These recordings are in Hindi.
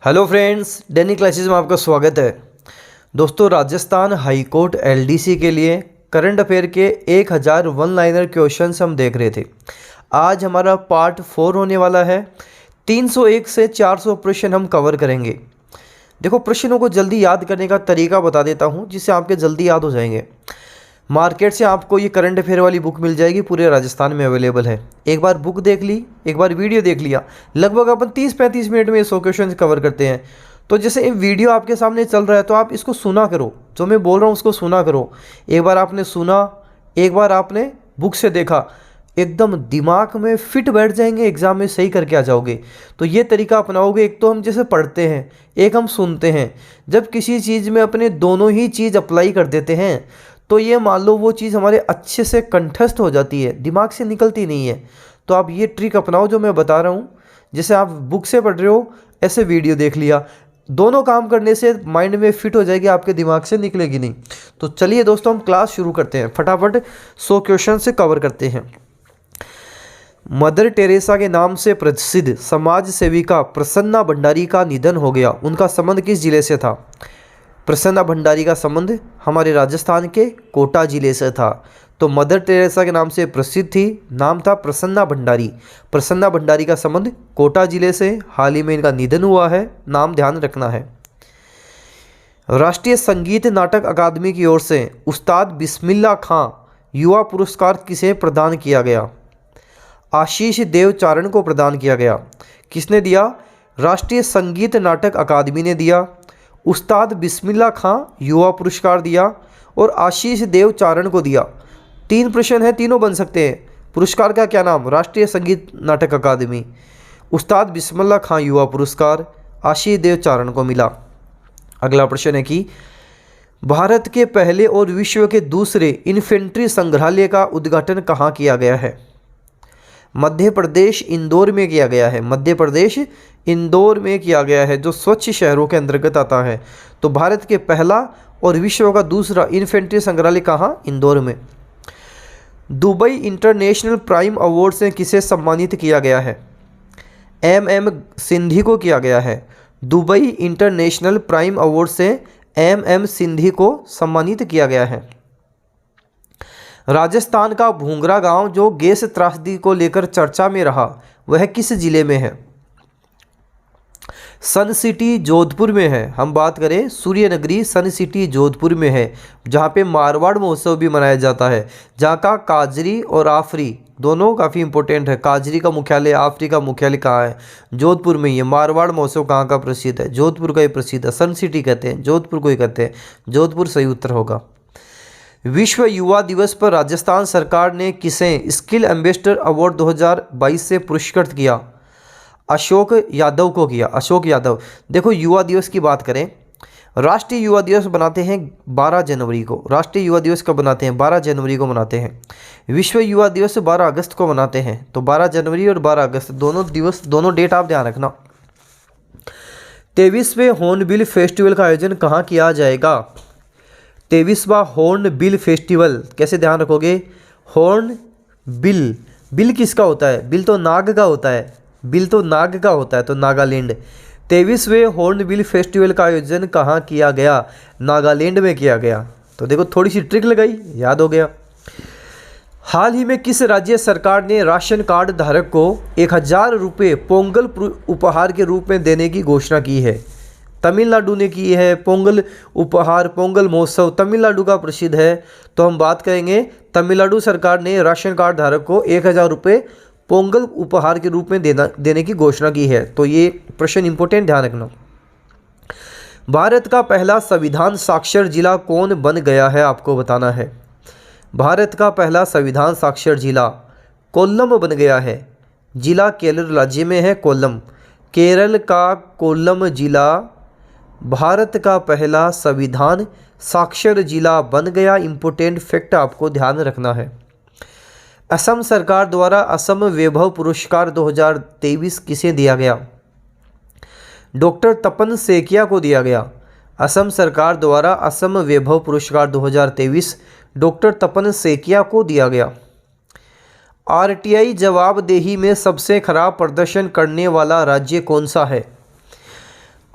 हेलो फ्रेंड्स, डेनी क्लासेस में आपका स्वागत है। दोस्तों, राजस्थान हाई कोर्ट एलडीसी के लिए करंट अफेयर के 1000 वन लाइनर क्वेश्चंस हम देख रहे थे। आज हमारा पार्ट 4 होने वाला है। 301 से 400 प्रश्न हम कवर करेंगे। देखो, प्रश्नों को जल्दी याद करने का तरीका बता देता हूँ जिससे आपके जल्दी याद हो जाएंगे। मार्केट से आपको ये करंट अफेयर वाली बुक मिल जाएगी, पूरे राजस्थान में अवेलेबल है। एक बार बुक देख ली, एक बार वीडियो देख लिया, लगभग अपन 30-35 मिनट में 100 क्वेश्चन कवर करते हैं। तो जैसे ये वीडियो आपके सामने चल रहा है तो आप इसको सुना करो, जो मैं बोल रहा हूँ उसको सुना करो। एक बार आपने सुना, एक बार आपने बुक से देखा, एकदम दिमाग में फिट बैठ जाएंगे, एग्जाम में सही करके आ जाओगे। तो ये तरीका अपनाओगे। एक तो हम जैसे पढ़ते हैं, एक हम सुनते हैं। जब किसी चीज़ में अपने दोनों ही चीज़ अप्लाई कर देते हैं तो ये मान लो वो चीज़ हमारे अच्छे से कंठस्थ हो जाती है, दिमाग से निकलती नहीं है। तो आप ये ट्रिक अपनाओ जो मैं बता रहा हूँ। जैसे आप बुक से पढ़ रहे हो, ऐसे वीडियो देख लिया, दोनों काम करने से माइंड में फिट हो जाएगी, आपके दिमाग से निकलेगी नहीं। तो चलिए दोस्तों, हम क्लास शुरू करते हैं। फटाफट 100 क्वेश्चन से कवर करते हैं। मदर टेरेसा के नाम से प्रसिद्ध समाज सेविका प्रसन्ना भंडारी का निधन हो गया। उनका संबंध किस जिले से था? प्रसन्ना भंडारी का संबंध हमारे राजस्थान के कोटा जिले से था। तो मदर टेरेसा के नाम से प्रसिद्ध थी, नाम था प्रसन्ना भंडारी। प्रसन्ना भंडारी का संबंध कोटा जिले से, हाल ही में इनका निधन हुआ है, नाम ध्यान रखना है। राष्ट्रीय संगीत नाटक अकादमी की ओर से उस्ताद बिस्मिल्लाह खां युवा पुरस्कार किसे प्रदान किया गया? आशीष देवचारण को प्रदान किया गया। किसने दिया? राष्ट्रीय संगीत नाटक अकादमी ने दिया। उस्ताद बिस्मिल्लाह खां युवा पुरस्कार दिया और आशीष देवचारण को दिया। 3 प्रश्न हैं, तीनों बन सकते हैं। पुरस्कार का क्या नाम? राष्ट्रीय संगीत नाटक अकादमी। उस्ताद बिस्मिल्लाह खां युवा पुरस्कार आशीष देवचारण को मिला। अगला प्रश्न है कि भारत के पहले और विश्व के दूसरे इन्फेंट्री संग्रहालय का उद्घाटन कहाँ किया गया है? मध्य प्रदेश इंदौर में किया गया है। मध्य प्रदेश इंदौर में किया गया है, जो स्वच्छ शहरों के अंतर्गत आता है। तो भारत के पहला और विश्व का दूसरा इन्फेंट्री संग्रहालय कहाँ? इंदौर में। दुबई इंटरनेशनल प्राइम अवार्ड से किसे सम्मानित किया गया है? MM सिंधी को किया गया है। दुबई इंटरनेशनल प्राइम अवार्ड से MM सिंधी को सम्मानित किया गया है। राजस्थान का भूंगरा गांव जो गैस त्रासदी को लेकर चर्चा में रहा, वह किस जिले में है? सन सिटी जोधपुर में है। हम बात करें सूर्य नगरी, सन सिटी जोधपुर में है, जहाँ पे मारवाड़ महोत्सव भी मनाया जाता है, जहाँ का काजरी और आफरी दोनों काफ़ी इंपॉर्टेंट है। काजरी का मुख्यालय, आफरी का मुख्यालय कहाँ है? जोधपुर में ही है। मारवाड़ महोत्सव कहाँ का प्रसिद्ध है? जोधपुर का ही प्रसिद्ध है। सन सिटी कहते हैं, जोधपुर को ही कहते हैं। जोधपुर सही उत्तर होगा। विश्व युवा दिवस पर राजस्थान सरकार ने किसे स्किल एम्बेसडर अवार्ड 2022 से पुरस्कृत किया? अशोक यादव को किया। अशोक यादव। देखो, युवा दिवस की बात करें, राष्ट्रीय युवा दिवस बनाते हैं 12 जनवरी को। राष्ट्रीय युवा दिवस कब बनाते हैं? 12 जनवरी को मनाते हैं। विश्व युवा दिवस 12 अगस्त को मनाते हैं। तो 12 जनवरी और 12 अगस्त दोनों डेट आप ध्यान रखना। 23वें हॉर्नबिल फेस्टिवल का आयोजन कहाँ किया जाएगा? 23वां हॉर्नबिल फेस्टिवल, कैसे ध्यान रखोगे? हॉर्नबिल, बिल किसका होता है? बिल तो नाग का होता है। बिल तो नाग का होता है, तो नागालैंड। 23वें हॉर्नबिल फेस्टिवल का आयोजन कहाँ किया गया? नागालैंड में किया गया। तो देखो, थोड़ी सी ट्रिक लगाई, याद हो गया। हाल ही में किस राज्य सरकार ने राशन कार्ड धारक को 1000 रुपये पोंगल उपहार के रूप में देने की घोषणा की है? तमिलनाडु ने की है। पोंगल उपहार, पोंगल महोत्सव तमिलनाडु का प्रसिद्ध है। तो हम बात करेंगे, तमिलनाडु सरकार ने राशन कार्ड धारक को 1000 रुपये पोंगल उपहार के रूप में देने की घोषणा की है। तो ये प्रश्न इंपॉर्टेंट, ध्यान रखना। भारत का पहला संविधान साक्षर जिला कौन बन गया है? आपको बताना है। भारत का पहला संविधान साक्षर जिला कोल्लम बन गया है। जिला केरल राज्य में है, कोल्लम। केरल का कोल्लम जिला भारत का पहला संविधान साक्षर जिला बन गया। इंपॉर्टेंट फैक्ट आपको ध्यान रखना है। असम सरकार द्वारा असम वैभव पुरस्कार 2023 किसे दिया गया? डॉक्टर तपन सेकिया को दिया गया। असम सरकार द्वारा असम वैभव पुरस्कार 2023 डॉक्टर तपन सेकिया को दिया गया। RTI जवाबदेही में सबसे खराब प्रदर्शन करने वाला राज्य कौन सा है?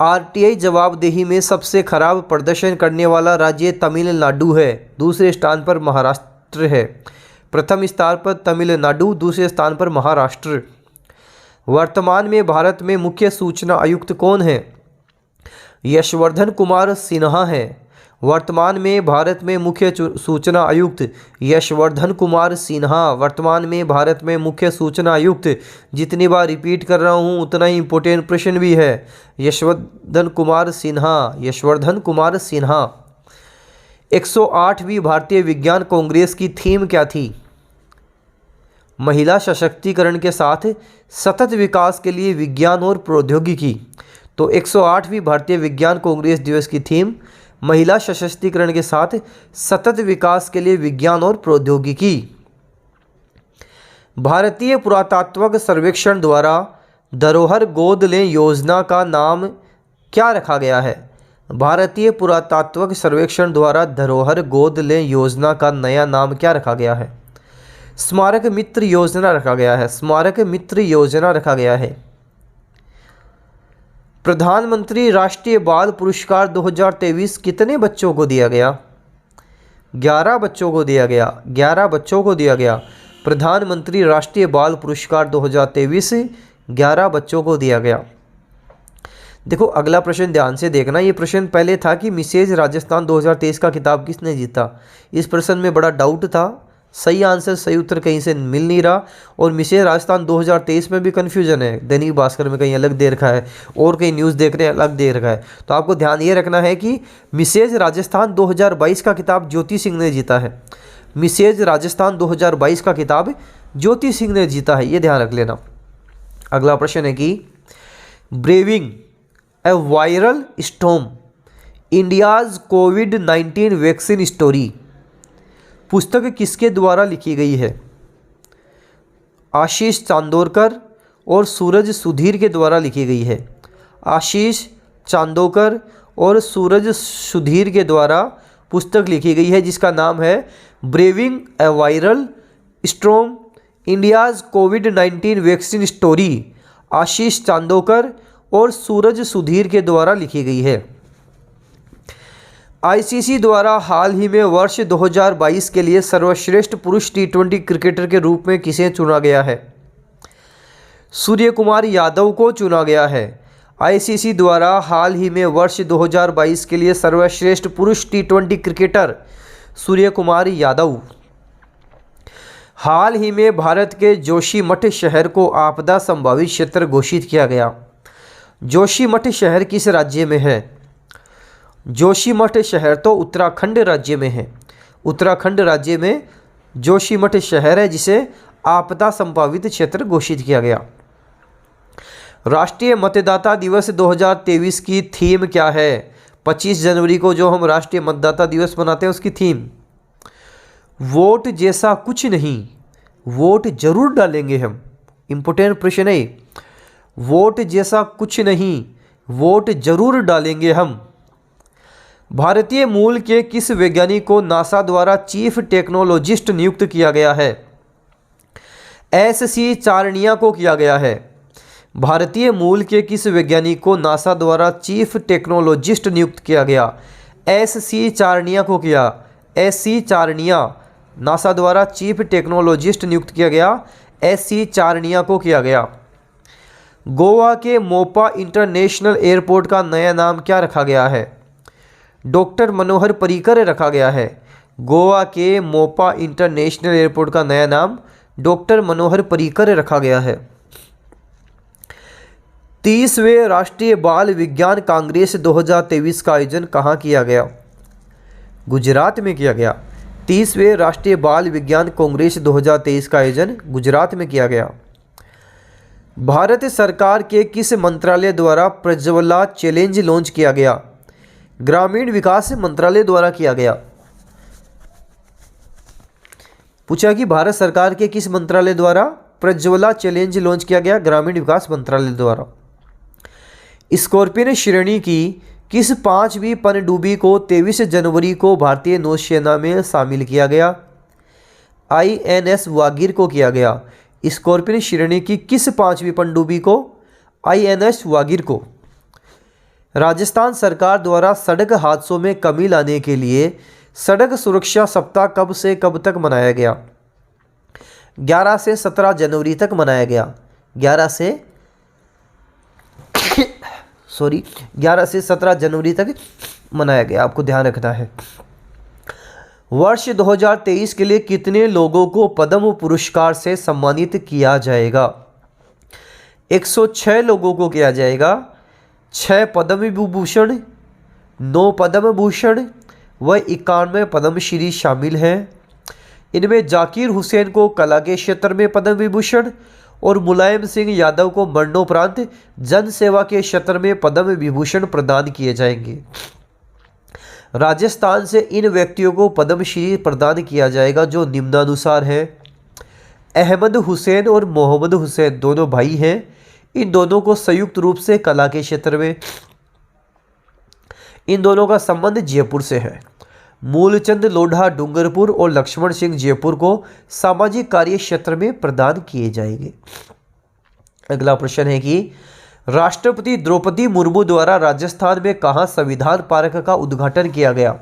आरटीआई जवाबदेही में सबसे खराब प्रदर्शन करने वाला राज्य तमिलनाडु है। दूसरे स्थान पर महाराष्ट्र है। प्रथम स्थान पर तमिलनाडु, दूसरे स्थान पर महाराष्ट्र। वर्तमान में भारत में मुख्य सूचना आयुक्त कौन है? यशवर्धन कुमार सिन्हा है। वर्तमान में भारत में मुख्य सूचना आयुक्त यशवर्धन कुमार सिन्हा। वर्तमान में भारत में मुख्य सूचना आयुक्त। जितनी बार रिपीट कर रहा हूँ उतना ही इम्पोर्टेंट प्रश्न भी है। यशवर्धन कुमार सिन्हा, यशवर्धन कुमार सिन्हा। 108वीं भारतीय विज्ञान कांग्रेस की थीम क्या थी? महिला सशक्तिकरण के साथ सतत विकास के लिए विज्ञान और प्रौद्योगिकी। तो 108वीं भारतीय विज्ञान कांग्रेस दिवस की थीम महिला सशक्तिकरण के साथ सतत विकास के लिए विज्ञान और प्रौद्योगिकी। भारतीय पुरातात्विक सर्वेक्षण द्वारा धरोहर गोद लें योजना का नाम क्या रखा गया है? भारतीय पुरातात्विक सर्वेक्षण द्वारा धरोहर गोद लें योजना का नया नाम क्या रखा गया है? स्मारक मित्र योजना रखा गया है। स्मारक मित्र योजना रखा गया है। प्रधानमंत्री राष्ट्रीय बाल पुरस्कार 2023 कितने बच्चों को दिया गया? 11 बच्चों को दिया गया। 11 बच्चों को दिया गया। प्रधानमंत्री राष्ट्रीय बाल पुरस्कार 2023 11 बच्चों को दिया गया। देखो अगला प्रश्न ध्यान से देखना। ये प्रश्न पहले था कि मिसेज राजस्थान 2023 का खिताब किसने जीता। इस प्रश्न में बड़ा डाउट था। सही आंसर, सही उत्तर कहीं से मिल नहीं रहा। और मिसेज राजस्थान 2023 में भी कन्फ्यूजन है। दैनिक भास्कर में कहीं अलग दे रखा है और कहीं न्यूज़ देख रहे हैं अलग दे रखा है। तो आपको ध्यान ये रखना है कि मिसेज राजस्थान 2022 का खिताब ज्योति सिंह ने जीता है। मिसेज राजस्थान 2022 का खिताब ज्योति सिंह ने जीता है, ये ध्यान रख लेना। अगला प्रश्न है कि ब्रेविंग ए वायरल स्टॉर्म इंडियाज कोविड-19 वैक्सीन स्टोरी पुस्तक किसके द्वारा लिखी गई है? आशीष चांदोरकर और सूरज सुधीर के द्वारा लिखी गई है। आशीष चांदोरकर और सूरज सुधीर के द्वारा पुस्तक लिखी गई है जिसका नाम है ब्रेविंग ए वायरल स्टॉर्म इंडियाज कोविड-19 वैक्सीन स्टोरी। आशीष चांदोरकर और सूरज सुधीर के द्वारा लिखी गई है। आईसीसी द्वारा हाल ही में वर्ष 2022 के लिए सर्वश्रेष्ठ पुरुष टी20 क्रिकेटर के रूप में किसे चुना गया है? सूर्य कुमार यादव को चुना गया है। आईसीसी द्वारा हाल ही में वर्ष 2022 के लिए सर्वश्रेष्ठ पुरुष टी20 क्रिकेटर सूर्य कुमार यादव। हाल ही में भारत के जोशीमठ शहर को आपदा संभावित क्षेत्र घोषित किया गया। जोशीमठ शहर किस राज्य में है? जोशीमठ शहर तो उत्तराखंड राज्य में है। उत्तराखंड राज्य में जोशीमठ शहर है जिसे आपदा संभावित क्षेत्र घोषित किया गया। राष्ट्रीय मतदाता दिवस 2023 की थीम क्या है? 25 जनवरी को जो हम राष्ट्रीय मतदाता दिवस मनाते हैं उसकी थीम वोट जैसा कुछ नहीं, वोट जरूर डालेंगे हम। इंपोर्टेंट प्रश्न है। वोट जैसा कुछ नहीं, वोट जरूर डालेंगे हम। भारतीय मूल के किस वैज्ञानिक को नासा द्वारा चीफ टेक्नोलॉजिस्ट नियुक्त किया गया है? एससी चारनिया को किया गया है। भारतीय मूल के किस वैज्ञानिक को नासा द्वारा चीफ टेक्नोलॉजिस्ट नियुक्त किया गया? एससी चारनिया को किया। एससी चारनिया नासा द्वारा चीफ टेक्नोलॉजिस्ट नियुक्त किया गया। एससी चारनिया को किया गया। गोवा के मोपा इंटरनेशनल एयरपोर्ट का नया नाम क्या रखा गया है? डॉक्टर मनोहर पर्रिकर रखा गया है। गोवा के मोपा इंटरनेशनल एयरपोर्ट का नया नाम डॉक्टर मनोहर पर्रिकर रखा गया है। 30वें राष्ट्रीय बाल विज्ञान कांग्रेस 2023 का आयोजन कहाँ किया गया? गुजरात में किया गया। 30वें राष्ट्रीय बाल विज्ञान कांग्रेस 2023 का आयोजन गुजरात में किया गया। भारत सरकार के किस मंत्रालय द्वारा प्रज्वला चैलेंज लॉन्च किया गया? ग्रामीण विकास मंत्रालय द्वारा किया गया। पूछा कि भारत सरकार के किस मंत्रालय द्वारा प्रज्वला चैलेंज लॉन्च किया गया? ग्रामीण विकास मंत्रालय द्वारा। स्कॉर्पियन श्रेणी की किस 5वीं पनडुब्बी को 23 जनवरी को भारतीय नौसेना में शामिल किया गया? आईएनएस वागीर को किया गया। स्कॉर्पियन श्रेणी की किस 5वीं पनडुब्बी को? आईएनएस वागीर को। राजस्थान सरकार द्वारा सड़क हादसों में कमी लाने के लिए सड़क सुरक्षा सप्ताह कब से कब तक मनाया गया? 11 से 17 जनवरी तक मनाया गया। 11 से 17 जनवरी तक मनाया गया, आपको ध्यान रखना है। वर्ष 2023 के लिए कितने लोगों को पद्म पुरस्कार से सम्मानित किया जाएगा? 106 लोगों को किया जाएगा। 6 पद्म विभूषण, 9 पद्म भूषण व 91 पद्मश्री शामिल हैं। इनमें जाकिर हुसैन को कला के क्षेत्र में पद्म विभूषण और मुलायम सिंह यादव को मरणोपरांत जन सेवा के क्षेत्र में पद्म विभूषण प्रदान किए जाएंगे। राजस्थान से इन व्यक्तियों को पद्मश्री प्रदान किया जाएगा जो निम्नानुसार है। अहमद हुसैन और मोहम्मद हुसैन दोनों भाई हैं। इन दोनों को संयुक्त रूप से कला के क्षेत्र में, इन दोनों का संबंध जयपुर से है। मूलचंद लोढ़ा डूंगरपुर और लक्ष्मण सिंह जयपुर को सामाजिक कार्य क्षेत्र में प्रदान किए जाएंगे। अगला प्रश्न है कि राष्ट्रपति द्रौपदी मुर्मू द्वारा राजस्थान में कहाँ संविधान पार्क का उद्घाटन किया गया?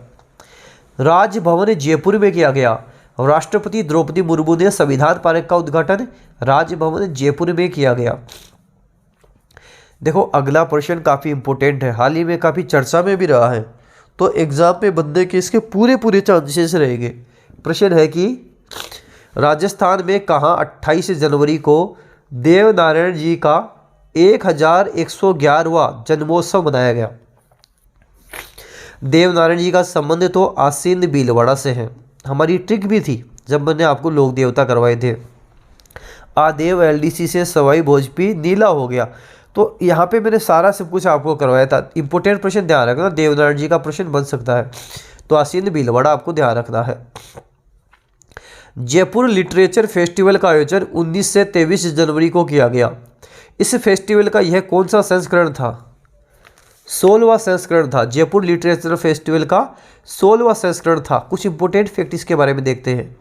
राजभवन जयपुर में किया गया। राष्ट्रपति द्रौपदी मुर्मू ने संविधान पार्क का उद्घाटन राजभवन जयपुर में किया गया। देखो अगला प्रश्न काफ़ी इंपॉर्टेंट है, हाल ही में काफ़ी चर्चा में भी रहा है, तो एग्जाम में बनने के इसके पूरे चांसेस रहेंगे। प्रश्न है कि राजस्थान में कहाँ 28 जनवरी को देवनारायण जी का 1111वां जन्मोत्सव मनाया गया? देवनारायण जी का संबंध तो आसीन भीलवाड़ा से है। हमारी ट्रिक भी थी जब मैंने आपको लोक देवता करवाए थे। आदेव एलडीसी से सवाई भोजपी नीला हो गया, तो यहाँ पे मैंने सारा सब कुछ आपको करवाया था। इंपॉर्टेंट प्रश्न ध्यान रखना, देवनारायण जी का प्रश्न बन सकता है, तो आसीन भीलवाड़ा आपको ध्यान रखना है। जयपुर लिटरेचर फेस्टिवल का आयोजन 19 से 23 जनवरी को किया गया। इस फेस्टिवल का यह कौन सा संस्करण था? 16वां संस्करण था। जयपुर लिटरेचर फेस्टिवल का 16वां संस्करण था। कुछ इंपॉर्टेंट फैक्ट इसके बारे में देखते हैं।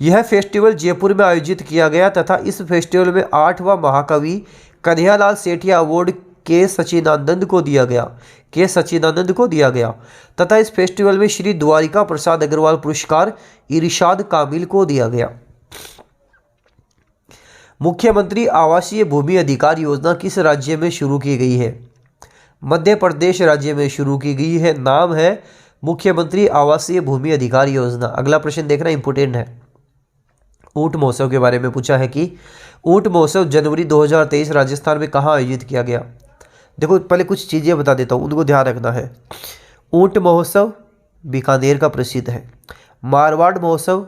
यह फेस्टिवल जयपुर में आयोजित किया गया तथा इस फेस्टिवल में 8वां महाकवि कन्हैयालाल सेठिया अवार्ड के सचिदानंद को दिया गया तथा इस फेस्टिवल में श्री द्वारिका प्रसाद अग्रवाल पुरस्कार इरशाद कामिल को दिया गया। मुख्यमंत्री आवासीय भूमि अधिकार योजना किस राज्य में शुरू की गई है? मध्य प्रदेश राज्य में शुरू की गई है। नाम है मुख्यमंत्री आवासीय भूमि अधिकार योजना। अगला प्रश्न देखना इंपोर्टेंट है। ऊंट महोत्सव के बारे में पूछा है कि ऊंट महोत्सव जनवरी 2023 राजस्थान में कहाँ आयोजित किया गया? देखो पहले कुछ चीज़ें बता देता हूँ, उनको ध्यान रखना है। ऊंट महोत्सव बीकानेर का प्रसिद्ध है। मारवाड़ महोत्सव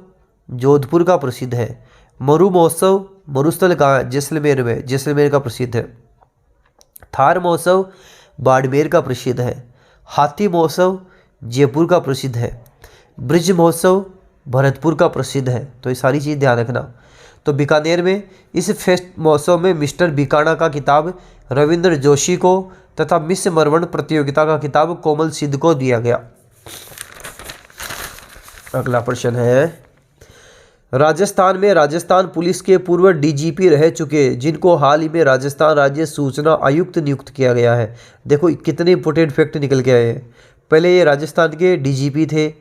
जोधपुर का प्रसिद्ध है। मरु महोत्सव मरुस्थल का जैसलमेर का प्रसिद्ध है। थार महोत्सव बाड़मेर का प्रसिद्ध है। हाथी महोत्सव जयपुर का प्रसिद्ध है। ब्रिज महोत्सव भरतपुर का प्रसिद्ध है। तो ये सारी चीज़ ध्यान रखना। तो बीकानेर में इस फेस्ट महोत्सव में मिस्टर बीकाना का खिताब रविंद्र जोशी को तथा मिस मरवण प्रतियोगिता का खिताब कोमल सिद्ध को दिया गया। अगला प्रश्न है, राजस्थान में राजस्थान पुलिस के पूर्व डीजीपी रह चुके जिनको हाल ही में राजस्थान राज्य सूचना आयुक्त नियुक्त किया गया है। देखो कितने इंपोर्टेंट फैक्ट निकल के आए हैं। पहले ये राजस्थान के डीजीपी थे,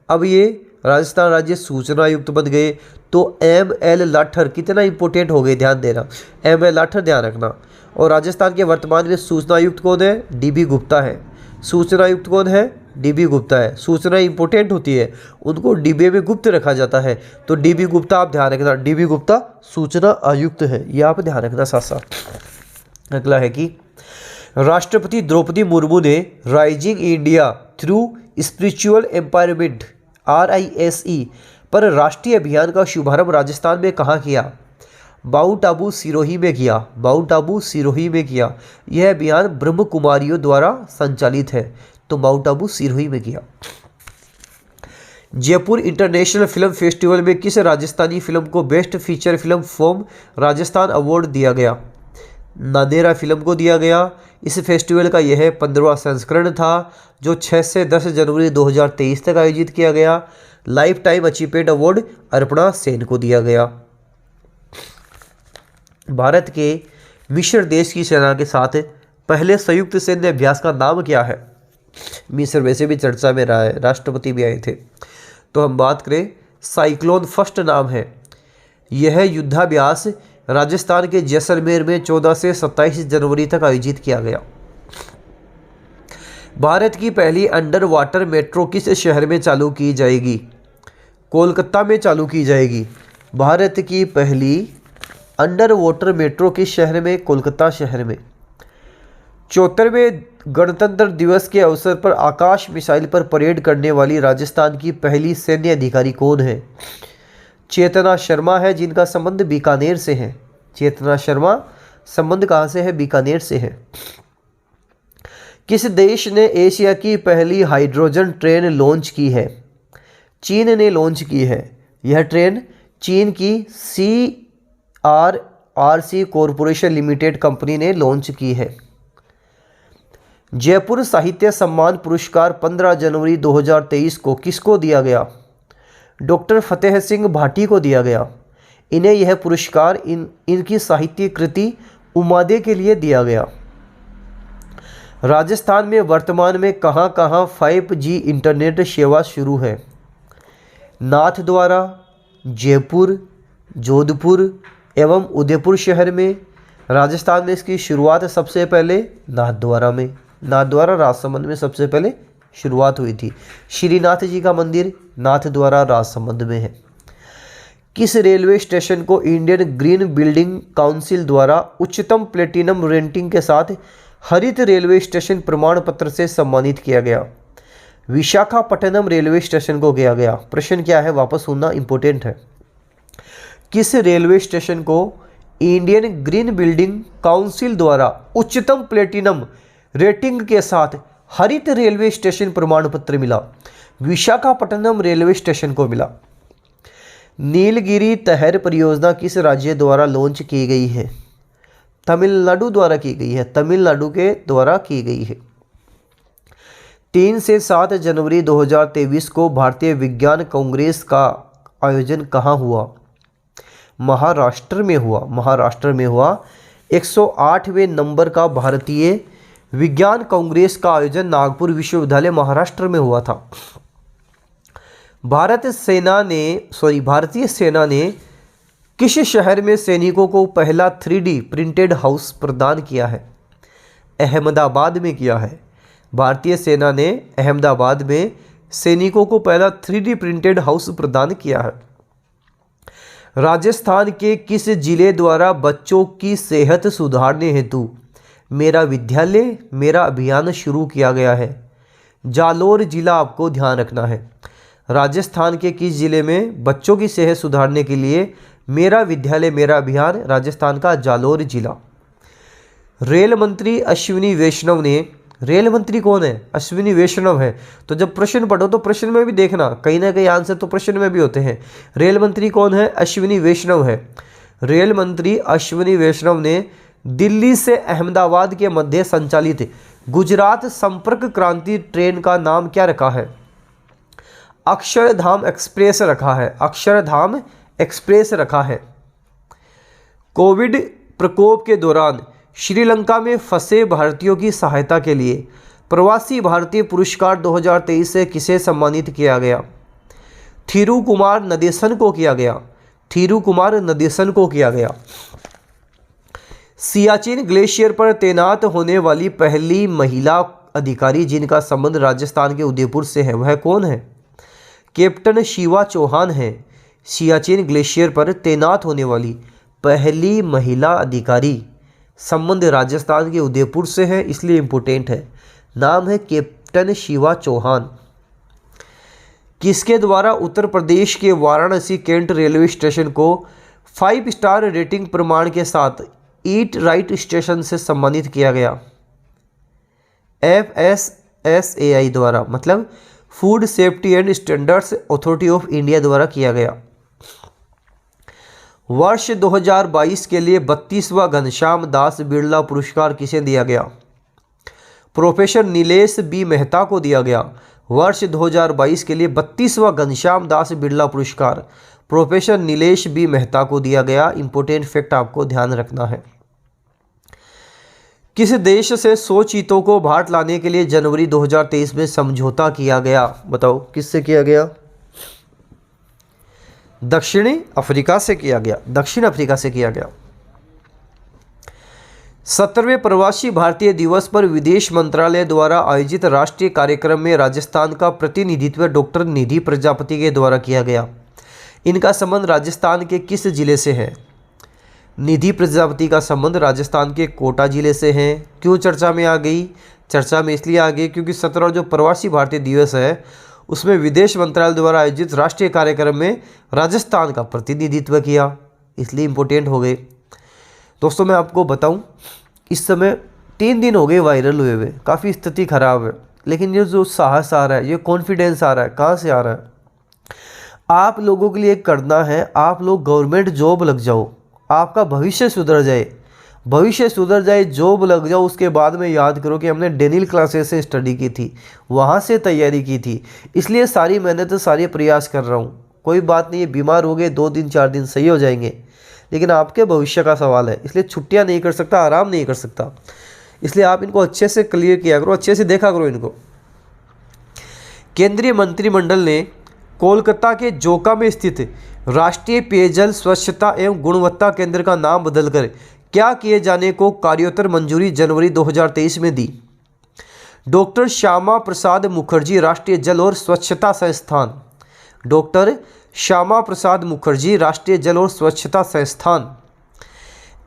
अब ये राजस्थान राज्य सूचना आयुक्त बन गए। तो ML लाठर कितना इंपॉर्टेंट हो गए, ध्यान देना। ML लाठर ध्यान रखना। और राजस्थान के वर्तमान में सूचना आयुक्त कौन है? DB गुप्ता है। सूचना आयुक्त कौन है? DB गुप्ता है। सूचना इंपॉर्टेंट होती है, उनको डिब्बे में गुप्त रखा जाता है। तो DB गुप्ता आप ध्यान रखना, DB गुप्ता सूचना आयुक्त है, ये आप ध्यान रखना साथ साथ। अगला है कि राष्ट्रपति द्रौपदी मुर्मू ने rising India through spiritual empowerment RISE पर राष्ट्रीय अभियान का शुभारंभ राजस्थान में कहाँ किया? माउंट आबू सिरोही में किया। माउंट आबू सिरोही में किया। यह अभियान ब्रह्म कुमारियों द्वारा संचालित है, तो माउंट आबू सिरोही में किया। जयपुर इंटरनेशनल फिल्म फेस्टिवल में किस राजस्थानी फिल्म को best feature film from Rajasthan award दिया गया? नादेरा फिल्म को दिया गया। इस फेस्टिवल का यह 15वां संस्करण था जो 6 से 10 जनवरी 2023 तक आयोजित किया गया। Life time achievement award Arpana Sen को दिया गया। भारत के मिस्र देश की सेना के साथ पहले संयुक्त सैन्य अभ्यास का नाम क्या है? मिस्र वैसे भी चर्चा में रहा है, राष्ट्रपति भी आए थे। तो हम बात करें साइक्लोन फर्स्ट नाम है। यह युद्धाभ्यास राजस्थान के जैसलमेर में 14 से 27 जनवरी तक आयोजित किया गया। भारत की पहली अंडर वाटर मेट्रो किस शहर में चालू की जाएगी? कोलकाता में चालू की जाएगी। भारत की पहली अंडर वाटर मेट्रो किस शहर में? कोलकाता शहर में। 74वें गणतंत्र दिवस के अवसर पर आकाश मिसाइल पर परेड करने वाली राजस्थान की पहली सैन्य अधिकारी कौन है? चेतना शर्मा है, जिनका संबंध बीकानेर से है। चेतना शर्मा संबंध कहाँ से है? बीकानेर से है। किस देश ने एशिया की पहली हाइड्रोजन ट्रेन लॉन्च की है? चीन ने लॉन्च की है। यह ट्रेन चीन की CRRC कॉरपोरेशन लिमिटेड कंपनी ने लॉन्च की है। जयपुर साहित्य सम्मान पुरस्कार 15 जनवरी 2023 को किसको दिया गया? डॉक्टर फतेह सिंह भाटी को दिया गया। इन्हें यह पुरस्कार इनकी साहित्य कृति उमादे के लिए दिया गया। राजस्थान में वर्तमान में कहां 5G इंटरनेट सेवा शुरू है? नाथद्वारा, जयपुर, जोधपुर एवं उदयपुर शहर में। राजस्थान में इसकी शुरुआत सबसे पहले नाथद्वारा में, नाथद्वारा राजसमंद में सबसे पहले शुरुआत हुई थी। श्रीनाथ जी का मंदिर नाथद्वारा राजसमंद में है। किस रेलवे स्टेशन को इंडियन ग्रीन बिल्डिंग काउंसिल द्वारा उच्चतम प्लेटिनम रेटिंग के साथ हरित रेलवे स्टेशन प्रमाण पत्र से सम्मानित किया गया? विशाखापट्टनम रेलवे स्टेशन को किया गया। प्रश्न क्या है? वापस सुनना इंपॉर्टेंट है। किस रेलवे स्टेशन को इंडियन ग्रीन बिल्डिंग काउंसिल द्वारा उच्चतम प्लेटिनम रेटिंग के साथ हरित रेलवे स्टेशन प्रमाण पत्र मिला? विशाखापट्टनम रेलवे स्टेशन को मिला। नीलगिरी तहर परियोजना किस राज्य द्वारा लॉन्च की गई है? तमिलनाडु द्वारा की गई है। तमिलनाडु के द्वारा की गई है। 3 से 7 जनवरी 2023 को भारतीय विज्ञान कांग्रेस का आयोजन कहाँ हुआ? महाराष्ट्र में हुआ। महाराष्ट्र में हुआ। 108वें नंबर का भारतीय विज्ञान कांग्रेस का आयोजन नागपुर विश्वविद्यालय महाराष्ट्र में हुआ था। भारतीय सेना ने किस शहर में सैनिकों को पहला 3D प्रिंटेड हाउस प्रदान किया है? अहमदाबाद में किया है। भारतीय सेना ने अहमदाबाद में सैनिकों को पहला 3D प्रिंटेड हाउस प्रदान किया है। राजस्थान के किस जिले द्वारा बच्चों की सेहत सुधारने हेतु मेरा विद्यालय मेरा अभियान शुरू किया गया है? जालोर जिला आपको ध्यान रखना है। राजस्थान के किस जिले में बच्चों की सेहत सुधारने के लिए मेरा विद्यालय मेरा अभियान? राजस्थान का जालोर जिला। रेल मंत्री अश्विनी वैष्णव ने, रेल मंत्री कौन है? अश्विनी वैष्णव है। तो जब प्रश्न पढ़ो तो प्रश्न में भी देखना, कहीं ना कहीं आंसर तो प्रश्न में भी होते हैं। रेल मंत्री कौन है? अश्विनी वैष्णव है। रेल मंत्री अश्विनी वैष्णव ने दिल्ली से अहमदाबाद के मध्य संचालित गुजरात संपर्क क्रांति ट्रेन का नाम क्या रखा है? अक्षरधाम एक्सप्रेस रखा है। अक्षरधाम एक्सप्रेस रखा है। कोविड प्रकोप के दौरान श्रीलंका में फंसे भारतीयों की सहायता के लिए प्रवासी भारतीय पुरस्कार 2023 से किसे सम्मानित किया गया? थिरू कुमार नदेसन को किया गया। थिरू कुमार नदेसन को किया गया। सियाचिन ग्लेशियर पर तैनात होने वाली पहली महिला अधिकारी जिनका संबंध राजस्थान के उदयपुर से है, वह कौन है? कैप्टन शिवा चौहान है। सियाचिन ग्लेशियर पर तैनात होने वाली पहली महिला अधिकारी, संबंध राजस्थान के उदयपुर से है, इसलिए इम्पोर्टेंट है। नाम है कैप्टन शिवा चौहान। किसके द्वारा उत्तर प्रदेश के वाराणसी कैंट रेलवे स्टेशन को 5 स्टार रेटिंग प्रमाण के साथ ईट राइट स्टेशन से सम्मानित किया गया? FSSAI द्वारा, मतलब food safety and standards authority of India द्वारा किया गया। वर्ष 2022 के लिए 32वां घनश्याम दास बिरला पुरस्कार किसे दिया गया? प्रोफेसर नीलेश बी मेहता को दिया गया। वर्ष 2022 के लिए 32वां घनश्याम दास बिरला पुरस्कार प्रोफेसर नीलेश बी मेहता को दिया गया। इंपॉर्टेंट फैक्ट आपको ध्यान रखना है। किस देश से 100 चीतों को भारत लाने के लिए जनवरी 2023 में समझौता किया गया? बताओ किससे किया गया? दक्षिण अफ्रीका से किया गया। दक्षिण अफ्रीका से किया गया। 17वें प्रवासी भारतीय दिवस पर विदेश मंत्रालय द्वारा आयोजित राष्ट्रीय कार्यक्रम में राजस्थान का प्रतिनिधित्व डॉक्टर निधि प्रजापति के द्वारा किया गया। इनका संबंध राजस्थान के किस जिले से है? निधि प्रजापति का संबंध राजस्थान के कोटा जिले से है। क्यों चर्चा में आ गई? चर्चा में इसलिए आ गई क्योंकि 17वां जो प्रवासी भारतीय दिवस है उसमें विदेश मंत्रालय द्वारा आयोजित राष्ट्रीय कार्यक्रम में राजस्थान का प्रतिनिधित्व किया, इसलिए इम्पोर्टेंट हो गए। दोस्तों मैं आपको बताऊं, इस समय 3 दिन हो गए वायरल हुए हुए, काफ़ी स्थिति खराब है, लेकिन ये जो साहस आ रहा है, ये कॉन्फिडेंस आ रहा है, कहाँ से आ रहा है? आप लोगों के लिए करना है, आप लोग गवर्नमेंट जॉब लग जाओ, आपका भविष्य सुधर जाए। भविष्य सुधर जाए, जॉब लग जाओ, उसके बाद में याद करो कि हमने डेनियल क्लासेस से स्टडी की थी, वहाँ से तैयारी की थी, इसलिए सारी मेहनत सारे प्रयास कर रहा हूँ। कोई बात नहीं है, बीमार हो गए 2 दिन 4 दिन सही हो जाएंगे, लेकिन आपके भविष्य का सवाल है, इसलिए छुट्टियाँ नहीं कर सकता, आराम नहीं कर सकता, इसलिए आप इनको अच्छे से क्लियर किया करो, अच्छे से देखा करो इनको। केंद्रीय मंत्रिमंडल ने कोलकाता के जोका में स्थित राष्ट्रीय पेयजल स्वच्छता एवं गुणवत्ता केंद्र का नाम बदलकर क्या किए जाने को कार्योत्तर मंजूरी जनवरी 2023 में दी? डॉक्टर श्यामा प्रसाद मुखर्जी राष्ट्रीय जल और स्वच्छता संस्थान। डॉक्टर श्यामा प्रसाद मुखर्जी राष्ट्रीय जल और स्वच्छता संस्थान।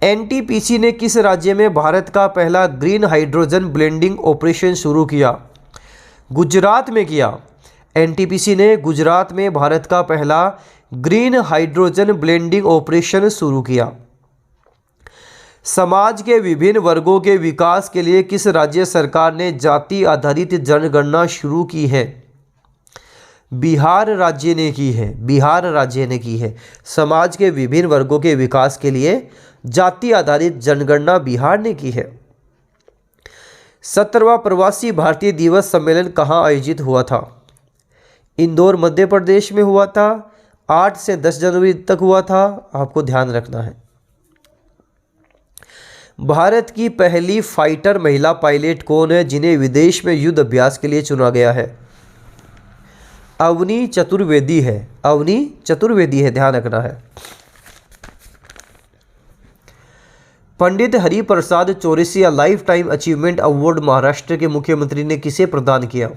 एनटीपीसी ने किस राज्य में भारत का पहला ग्रीन हाइड्रोजन ब्लेंडिंग ऑपरेशन शुरू किया? गुजरात में किया। एनटीपीसी ने गुजरात में भारत का पहला ग्रीन हाइड्रोजन ब्लेंडिंग ऑपरेशन शुरू किया। समाज के विभिन्न वर्गों के विकास के लिए किस राज्य सरकार ने जाति आधारित जनगणना शुरू की है? बिहार राज्य ने की है। बिहार राज्य ने की है। समाज के विभिन्न वर्गों के विकास के लिए जाति आधारित जनगणना बिहार ने की है। 17वां प्रवासी भारतीय दिवस सम्मेलन कहाँ आयोजित हुआ था? इंदौर मध्य प्रदेश में हुआ था। 8 से 10 जनवरी तक हुआ था, आपको ध्यान रखना है। भारत की पहली फाइटर महिला पायलट कौन है जिन्हें विदेश में युद्ध अभ्यास के लिए चुना गया है? अवनी चतुर्वेदी है। अवनी चतुर्वेदी है, ध्यान रखना है। Pandit Hariprasad Chaurasia lifetime achievement award Maharashtra के मुख्यमंत्री ने किसे प्रदान किया?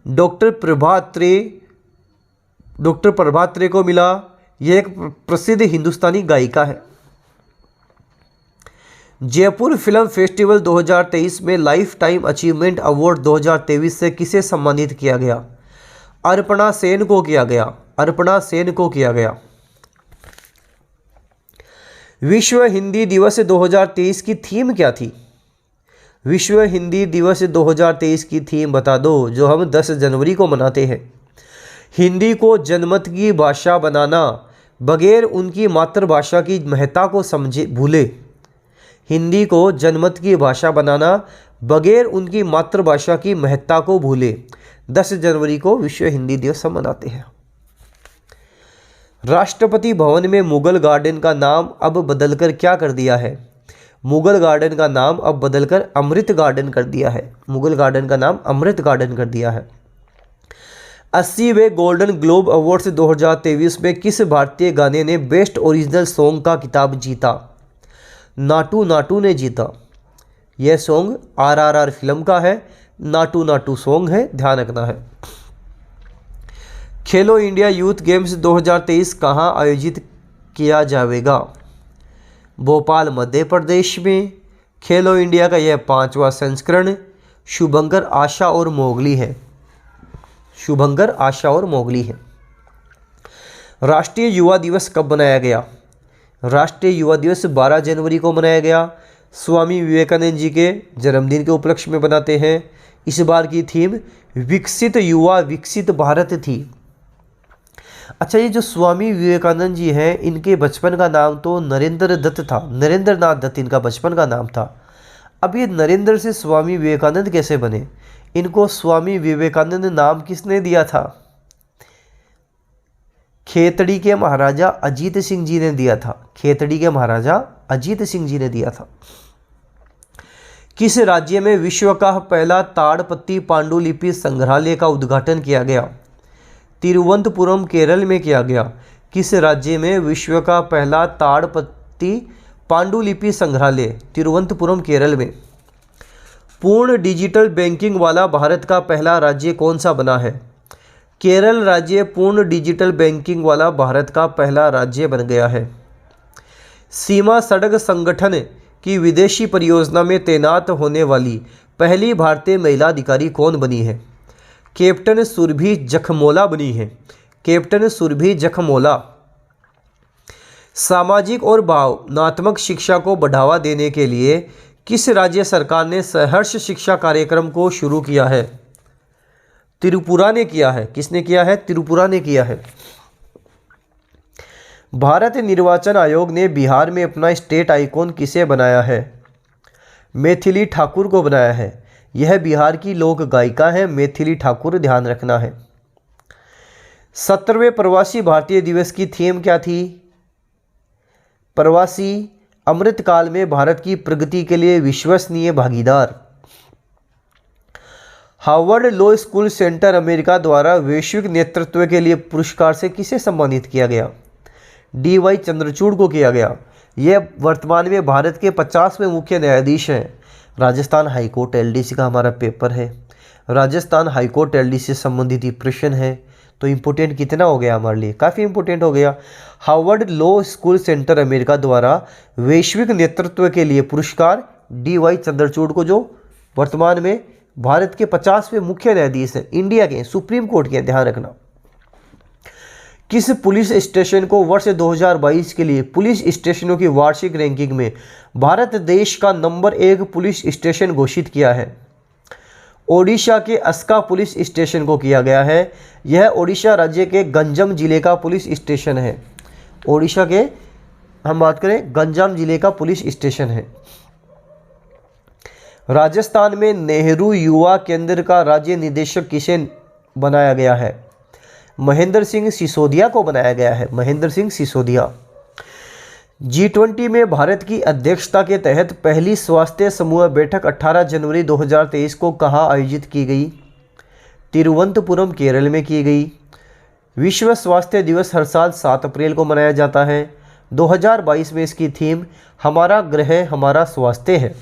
डॉक्टर प्रभात्रे को मिला। यह एक प्रसिद्ध हिंदुस्तानी गायिका है। जयपुर फिल्म फेस्टिवल 2023 में लाइफ टाइम अचीवमेंट अवार्ड 2023 से किसे सम्मानित किया गया? अर्पणा सेन को किया गया। अर्पणा सेन को किया गया। विश्व हिंदी दिवस 2023 की थीम क्या थी? विश्व हिंदी दिवस 2023 की थीम बता दो, जो हम 10 जनवरी को मनाते हैं। हिंदी को जनमत की भाषा बनाना, बगैर उनकी मातृभाषा की महत्ता को समझे भूले। हिंदी को जनमत की भाषा बनाना, बगैर उनकी मातृभाषा की महत्ता को भूले। 10 जनवरी को विश्व हिंदी दिवस हम मनाते हैं। राष्ट्रपति भवन में मुगल गार्डन का नाम अब बदलकर क्या कर दिया है? मुगल गार्डन का नाम अब बदलकर अमृत गार्डन कर दिया है। मुगल गार्डन का नाम अमृत गार्डन कर दिया है। 80वें गोल्डन ग्लोब अवार्ड्स 2023 में किस भारतीय गाने ने बेस्ट ओरिजिनल सॉन्ग का खिताब जीता? नाटू नाटू ने जीता। यह सॉन्ग RRR फिल्म का है। नाटू नाटू सॉन्ग है, ध्यान रखना है। खेलो इंडिया यूथ गेम्स 2023 कहाँ आयोजित किया जाएगा? भोपाल मध्य प्रदेश में। खेलो इंडिया का यह 5वां संस्करण शुभंकर आशा और मोगली है। शुभंकर आशा और मोगली है। राष्ट्रीय युवा दिवस कब मनाया गया? राष्ट्रीय युवा दिवस 12 जनवरी को मनाया गया। स्वामी विवेकानंद जी के जन्मदिन के उपलक्ष्य में बनाते हैं। इस बार की थीम विकसित युवा विकसित भारत थी। अच्छा, ये जो स्वामी विवेकानंद जी हैं, इनके बचपन का नाम तो नरेंद्र दत्त था। नरेंद्र नाथ दत्त इनका बचपन का नाम था। अब ये नरेंद्र से स्वामी विवेकानंद कैसे बने? इनको स्वामी विवेकानंद नाम किसने दिया था? खेतड़ी के महाराजा अजीत सिंह जी ने दिया था। खेतड़ी के महाराजा अजीत सिंह जी ने दिया था। किस राज्य में विश्व का पहला ताड़पत्री पांडुलिपि संग्रहालय का उद्घाटन किया गया? तिरुवनंतपुरम केरल में किया गया। किस राज्य में विश्व का पहला ताड़पत्री पांडुलिपि संग्रहालय? तिरुवनंतपुरम केरल में। पूर्ण डिजिटल बैंकिंग वाला भारत का पहला राज्य कौन सा बना है? केरल राज्य पूर्ण डिजिटल बैंकिंग वाला भारत का पहला राज्य बन गया है। सीमा सड़क संगठन की विदेशी परियोजना में तैनात होने वाली पहली भारतीय महिला अधिकारी कौन बनी है? कैप्टन सुरभि जखमोला बनी है। कैप्टन सुरभि जखमोला। सामाजिक और भावनात्मक शिक्षा को बढ़ावा देने के लिए किस राज्य सरकार ने सहर्ष शिक्षा कार्यक्रम को शुरू किया है? त्रिपुरा ने किया है। किसने किया है? त्रिपुरा ने किया है। भारत निर्वाचन आयोग ने बिहार में अपना स्टेट आइकॉन किसे बनाया है? मैथिली ठाकुर को बनाया है। यह बिहार की लोक गायिका है मैथिली ठाकुर, ध्यान रखना है। 17वें प्रवासी भारतीय दिवस की थीम क्या थी? प्रवासी अमृतकाल में भारत की प्रगति के लिए विश्वसनीय भागीदार। Harvard law school centre America द्वारा वैश्विक नेतृत्व के लिए पुरस्कार से किसे सम्मानित किया गया? डी.वाई. चंद्रचूड़ को किया गया। यह वर्तमान में भारत के 50वें मुख्य न्यायाधीश हैं। राजस्थान हाईकोर्ट एलडीसी का हमारा पेपर है। राजस्थान हाईकोर्ट एलडीसी से संबंधित ही प्रश्न है, तो इम्पोर्टेंट कितना हो गया हमारे लिए? काफ़ी इम्पोर्टेंट हो गया। Harvard law school centre America द्वारा वैश्विक नेतृत्व के लिए पुरस्कार डी.वाई. चंद्रचूड़ को, जो वर्तमान में भारत के 50वें मुख्य न्यायाधीश हैं, इंडिया के सुप्रीम कोर्ट के, ध्यान रखना। किस पुलिस स्टेशन को वर्ष 2022 के लिए पुलिस स्टेशनों की वार्षिक रैंकिंग में भारत देश का नंबर 1 पुलिस स्टेशन घोषित किया है? ओडिशा के अस्का पुलिस स्टेशन को किया गया है। यह ओडिशा राज्य के गंजम जिले का पुलिस स्टेशन है। ओडिशा के हम बात करें गंजाम जिले का पुलिस स्टेशन है। राजस्थान में नेहरू युवा केंद्र का राज्य निदेशक किसे बनाया गया है? महेंद्र सिंह सिसोदिया को बनाया गया है। महेंद्र सिंह सिसोदिया। G20 में भारत की अध्यक्षता के तहत पहली स्वास्थ्य समूह बैठक 18 जनवरी 2023 को कहाँ आयोजित की गई? तिरुवनंतपुरम केरल में की गई। विश्व स्वास्थ्य दिवस हर साल 7 अप्रैल को मनाया जाता है। 2022 में इसकी थीम हमारा ग्रह हमारा स्वास्थ्य है।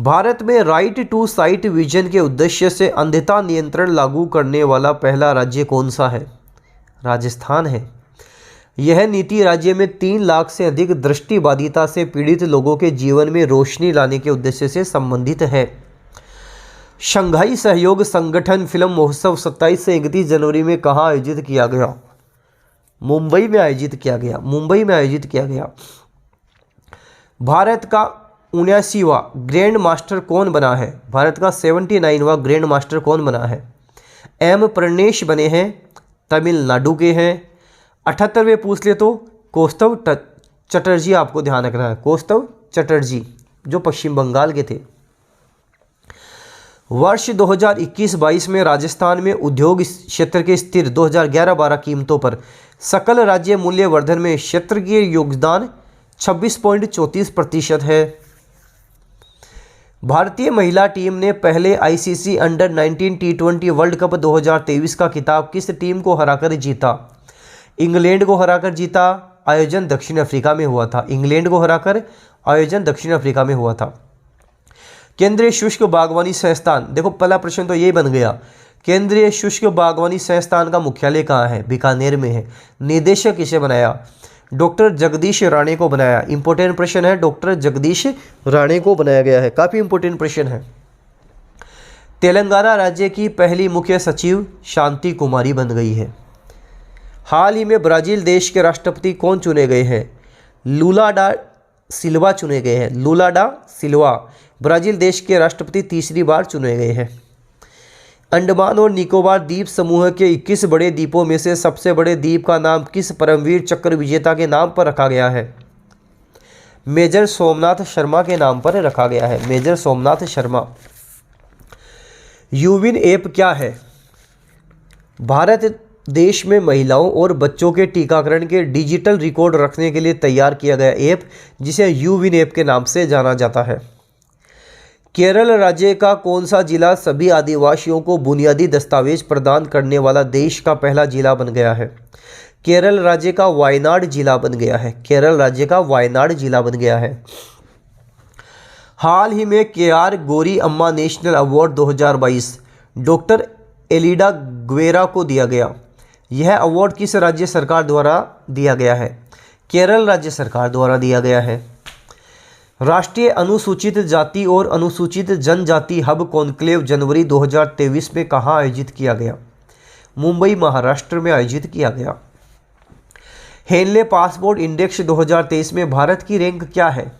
भारत में राइट टू साइट विजन के उद्देश्य से अंधता नियंत्रण लागू करने वाला पहला राज्य कौन सा है? राजस्थान है। यह नीति राज्य में 3 लाख से अधिक दृष्टिबाधिता से पीड़ित लोगों के जीवन में रोशनी लाने के उद्देश्य से संबंधित है। शंघाई सहयोग संगठन फिल्म महोत्सव 27 से 31 जनवरी में कहाँ आयोजित किया गया? मुंबई में आयोजित किया गया। मुंबई में आयोजित किया गया। भारत का 79वां ग्रैंड मास्टर कौन बना है? भारत का 79वां ग्रैंड मास्टर कौन बना है? एम प्रणेश बने हैं, तमिलनाडु के हैं। 78वें पूछ ले तो कौस्तव चटर्जी, आपको ध्यान रखना है, कौस्तव चटर्जी जो पश्चिम बंगाल के थे। वर्ष 2021-22 में राजस्थान में उद्योग क्षेत्र के स्थिर 2011-12 कीमतों पर सकल राज्य मूल्य वर्धन में क्षेत्र के योगदान 26.34% है। भारतीय महिला टीम ने पहले आईसीसी अंडर 19 टी20 वर्ल्ड कप 2023 का खिताब किस टीम को हराकर जीता? इंग्लैंड को हराकर जीता। आयोजन दक्षिण अफ्रीका में हुआ था। इंग्लैंड को हराकर आयोजन दक्षिण अफ्रीका में हुआ था। केंद्रीय शुष्क बागवानी संस्थान, देखो पहला प्रश्न तो यही बन गया, केंद्रीय शुष्क बागवानी संस्थान का मुख्यालय कहाँ है? बीकानेर में है। निदेशक किसे बनाया? डॉक्टर जगदीश राणे को बनाया। इंपॉर्टेंट प्रश्न है, डॉक्टर जगदीश राणे को बनाया गया है। काफ़ी इंपॉर्टेंट प्रश्न है। तेलंगाना राज्य की पहली मुख्य सचिव शांति कुमारी बन गई है। हाल ही में ब्राज़ील देश के राष्ट्रपति कौन चुने गए हैं? लूला डा सिल्वा चुने गए हैं। लूला डा सिल्वा ब्राज़ील देश के राष्ट्रपति तीसरी बार चुने गए हैं। अंडमान और निकोबार द्वीप समूह के 21 बड़े द्वीपों में से सबसे बड़े द्वीप का नाम किस परमवीर चक्र विजेता के नाम पर रखा गया है? मेजर सोमनाथ शर्मा के नाम पर रखा गया है। मेजर सोमनाथ शर्मा। यूविन ऐप क्या है? भारत देश में महिलाओं और बच्चों के टीकाकरण के डिजिटल रिकॉर्ड रखने के लिए तैयार किया गया ऐप, जिसे यूविन ऐप के नाम से जाना जाता है। केरल राज्य का कौन सा जिला सभी आदिवासियों को बुनियादी दस्तावेज प्रदान करने वाला देश का पहला जिला बन गया है? केरल राज्य का वायनाड जिला बन गया है। केरल राज्य का वायनाड जिला बन गया है। हाल ही में के.आर. गौरी अम्मा national award 2022 doctor Aleida Guevara को दिया गया। यह अवार्ड किस राज्य सरकार द्वारा दिया गया है? केरल राज्य सरकार द्वारा दिया गया है। राष्ट्रीय अनुसूचित जाति और अनुसूचित जनजाति हब कॉन्क्लेव जनवरी 2023 में कहाँ आयोजित किया गया? मुंबई, महाराष्ट्र में आयोजित किया गया। हेनले पासपोर्ट इंडेक्स 2023 में भारत की रैंक क्या है?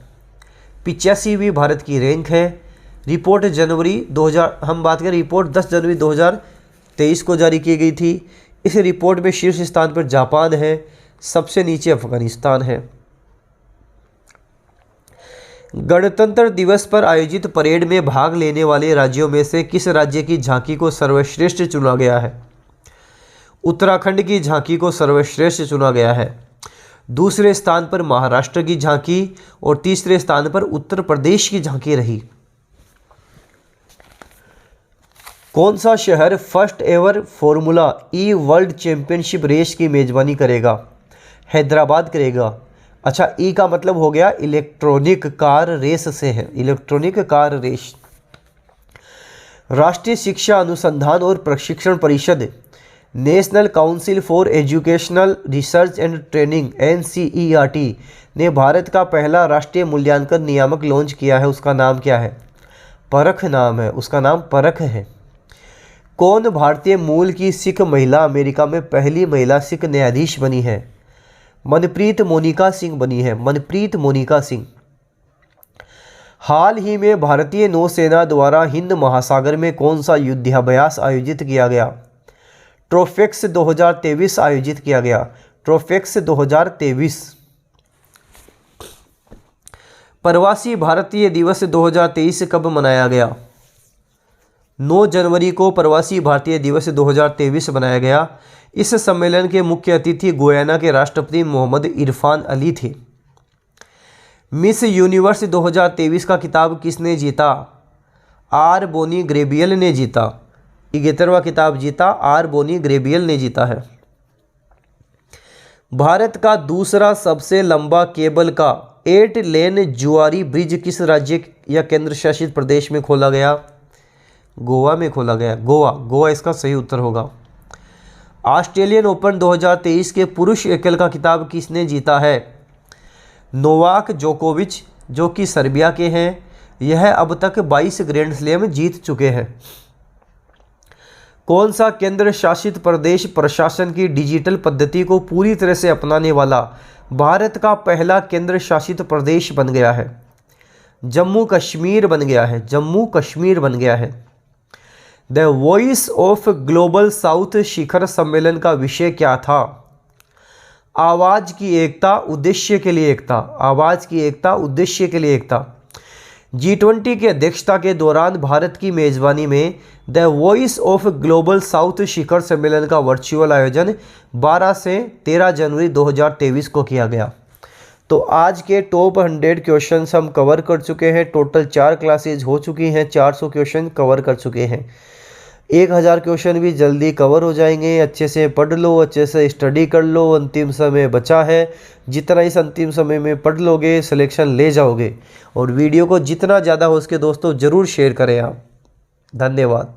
85वीं भारत की रैंक है। रिपोर्ट हम बात करें, रिपोर्ट 10 जनवरी 2023 को जारी की गई थी। इस रिपोर्ट में शीर्ष स्थान पर जापान है, सबसे नीचे अफगानिस्तान है। गणतंत्र दिवस पर आयोजित परेड में भाग लेने वाले राज्यों में से किस राज्य की झांकी को सर्वश्रेष्ठ चुना गया है? उत्तराखंड की झांकी को सर्वश्रेष्ठ चुना गया है। दूसरे स्थान पर महाराष्ट्र की झांकी और तीसरे स्थान पर उत्तर प्रदेश की झांकी रही। कौन सा शहर फर्स्ट एवर फॉर्मूला ई वर्ल्ड चैंपियनशिप रेस की मेजबानी करेगा? हैदराबाद करेगा। अच्छा, ई का मतलब हो गया इलेक्ट्रॉनिक कार रेस से है, इलेक्ट्रॉनिक कार रेस। राष्ट्रीय शिक्षा अनुसंधान और प्रशिक्षण परिषद national council for educational research and training NCERT ने भारत का पहला राष्ट्रीय मूल्यांकन नियामक लॉन्च किया है। उसका नाम क्या है? परख नाम है, उसका नाम परख है। कौन भारतीय मूल की सिख महिला अमेरिका में पहली महिला सिख न्यायाधीश बनी है? मनप्रीत मोनिका सिंह बनी है, मनप्रीत मोनिका सिंह। हाल ही में भारतीय नौसेना द्वारा हिंद महासागर में कौन सा युद्धाभ्यास आयोजित किया गया? ट्रोफेक्स 2023 आयोजित किया गया, ट्रोफेक्स 2023। प्रवासी भारतीय दिवस 2023 कब मनाया गया? 9 जनवरी को प्रवासी भारतीय दिवस 2023 मनाया गया। इस सम्मेलन के मुख्य अतिथि गुयाना के राष्ट्रपति मोहम्मद इरफान अली थे। मिस यूनिवर्स 2023 का खिताब किसने जीता? आर बोनी ग्रेबियल ने जीता। 71वां खिताब जीता आर बोनी ग्रेबियल ने जीता है। भारत का दूसरा सबसे लंबा केबल का 8 लेन जुआरी ब्रिज किस राज्य या केंद्र शासित प्रदेश में खोला गया? गोवा में खोला गया। गोवा इसका सही उत्तर होगा। ऑस्ट्रेलियन ओपन 2023 के पुरुष एकल का खिताब किसने जीता है? नोवाक जोकोविच, जो कि सर्बिया के हैं। यह अब तक 22 ग्रैंड स्लैम जीत चुके हैं। कौन सा केंद्र शासित प्रदेश प्रशासन की डिजिटल पद्धति को पूरी तरह से अपनाने वाला भारत का पहला केंद्र शासित प्रदेश बन गया है? जम्मू कश्मीर बन गया है, जम्मू कश्मीर बन गया है। The voice of global south शिखर सम्मेलन का विषय क्या था? आवाज़ की एकता उद्देश्य के लिए एकता, आवाज़ की एकता उद्देश्य के लिए एकता। G20 की अध्यक्षता के दौरान भारत की मेज़बानी में the voice of global south शिखर सम्मेलन का वर्चुअल आयोजन 12 से 13 जनवरी 2023 को किया गया। तो आज के टॉप 100 क्वेश्चंस हम कवर कर चुके हैं। टोटल 4 क्लासेज हो चुकी हैं, 400 क्वेश्चन कवर कर चुके हैं। 1000 क्वेश्चन भी जल्दी कवर हो जाएंगे। अच्छे से पढ़ लो, अच्छे से स्टडी कर लो। अंतिम समय बचा है, जितना इस अंतिम समय में पढ़ लोगे सिलेक्शन ले जाओगे। और वीडियो को जितना ज़्यादा हो सके दोस्तों ज़रूर शेयर करें आप। धन्यवाद।